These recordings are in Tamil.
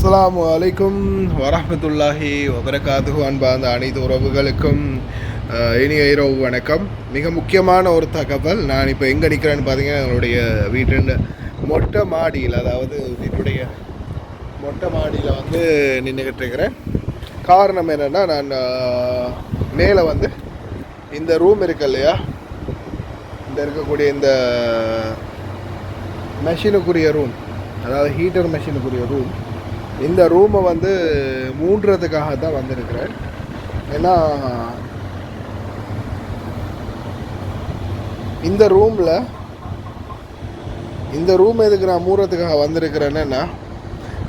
அஸ்ஸலாமு அலைக்கும் வரஹ்மத்துல்லாஹி வபரகாத்துஹு. அன்பார்ந்த அனைத்து உறவுகளுக்கும் இனிய இரவு வணக்கம். மிக முக்கியமான ஒரு தகவல். நான் இப்போ எங்கே நிற்கிறேன்னு பார்த்தீங்கன்னா, என்னுடைய வீட்டின் மொட்டை மாடியில், அதாவது வீட்டுடைய மொட்டை மாடியில் வந்து நின்றுக்கிட்டு இருக்கிறேன். காரணம் என்னென்னா, நான் மேலே வந்து இந்த ரூம் இருக்கு இல்லையா, இந்த இருக்கக்கூடிய இந்த மெஷினுக்குரிய ரூம், அதாவது ஹீட்டர் மெஷினுக்குரிய ரூம், இந்த ரூமை வந்து மூடுறதுக்காக தான் வந்திருக்கிறேன். ஏன்னா இந்த ரூம் எதுக்கு நான் மூடுறதுக்காக வந்திருக்கிறேன்னா,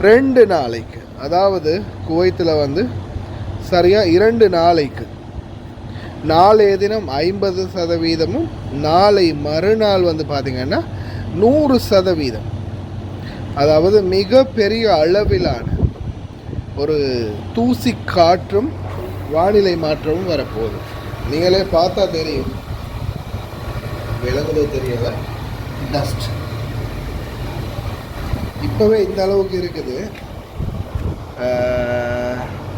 2 நாளைக்கு, அதாவது குவைத்தில் வந்து சரியாக 2 நாளைக்கு, நாளைய தினம் 50%, நாளை மறுநாள் வந்து பார்த்திங்கன்னா 100%, அதாவது மிக பெரிய அளவிலான ஒரு தூசி காற்றும் வானிலை மாற்றமும் வரப்போகுது. நீங்களே பார்த்தா தெரியும், விலங்குதோ தெரியல, டஸ்ட் இப்போவே இந்த அளவுக்கு இருக்குது.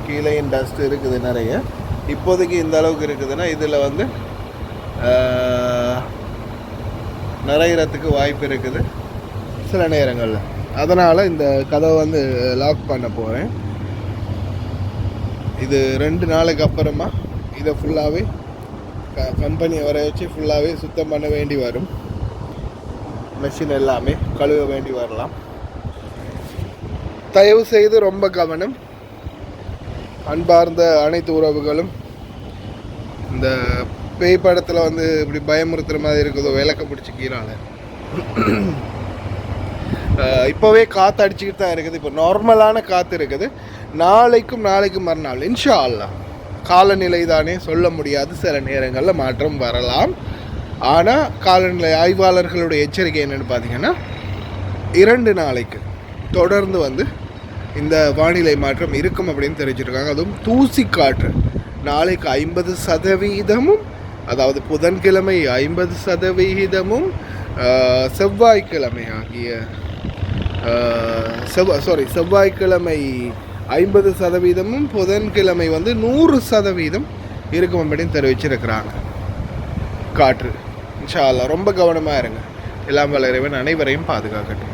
கீழேயும் டஸ்ட் இருக்குது நிறைய. இப்போதைக்கு இந்த அளவுக்கு இருக்குதுன்னா இதில் வந்து நிறையறதுக்கு வாய்ப்பு இருக்குது சில நேரங்களில். அதனால் இந்த கதவை வந்து லாக் பண்ண போகிறேன். இது 2 நாளைக்கு அப்புறமா இதை ஃபுல்லாகவே கம்பெனியை வர வச்சு ஃபுல்லாகவே சுத்தம் பண்ண வேண்டி வரும். மெஷின் எல்லாமே கழுவ வேண்டி வரலாம். தயவு செய்து ரொம்ப கவனம். அன்பார்ந்த அனைத்து உறவுகளும், இந்த பேய் படத்தில் வந்து இப்படி பயமுறுத்துகிற மாதிரி இருக்குதோ, விளக்க பிடிச்சி கீழால் இப்போவே காற்று அடிச்சுக்கிட்டு தான் இருக்குது. இப்போ நார்மலான காற்று இருக்குது. நாளைக்கு மறுநாள் இன்ஷா அல்லாஹ், காலநிலை தானே, சொல்ல முடியாது, சில நேரங்களில் மாற்றம் வரலாம். ஆனால் காலநிலை ஆய்வாளர்களுடைய எச்சரிக்கை என்னென்னு பார்த்தீங்கன்னா, 2 நாளைக்கு தொடர்ந்து வந்து இந்த வானிலை மாற்றம் இருக்கும் அப்படின்னு தெரிவிச்சிருக்காங்க. அதுவும் தூசி காற்று நாளைக்கு 50%, அதாவது புதன்கிழமை 50%, செவ்வாய்க்கிழமை செவ்வாய்க்கிழமை 50%, புதன்கிழமை வந்து 100% இருக்கும் அப்படின்னு தெரிவிச்சிருக்கிறாங்க காற்று. இன்ஷா அல்லாஹ் ரொம்ப கவனமாக இருங்க. எல்லாம் வல்ல இறைவன் அனைவரையும் பாதுகாக்கட்டும்.